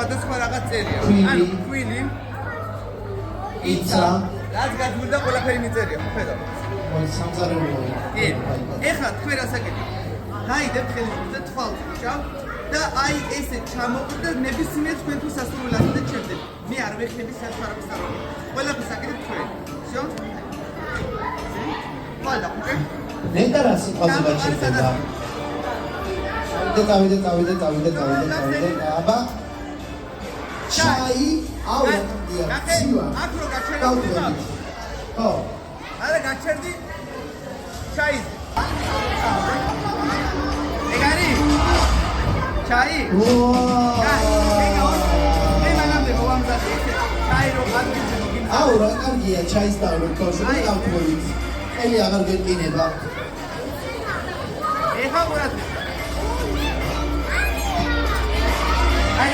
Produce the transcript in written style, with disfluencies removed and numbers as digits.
სხვადასხვა რაღაც წერია. Ქვილი. ქვილი. იცა. რაც გაგვირდა ყველაფერი მიწერია, ხო ხედავ? სამზარეულოა. კი. ეხლა თქვენ რასაკეთებთ? გაიდებ ხელისუფლება თვალთიშავ და აი ესე ჩამოყვდა ნებისმიერ თქვენ თუ სასურველად და ჩემდები. მე არ ვეხები საერთოდ საერთოდ. ყველაფერს აკეთებ თქვენ. всё? ყველა უკვე ნეტა რა სიტყვაზე გაჩერდება? დავიდე. აბა. ჩაი, აუ, გახე, აქ რო გაჩერდი. ხო. არა გაჩერდი. ჩაი. ეგარი? ჩაი? აუ, რა კარგია ჩაის დავრო ქოშო და გავთხოვით. ელი აღარ გეკინება. ეხა ყურადღება. აი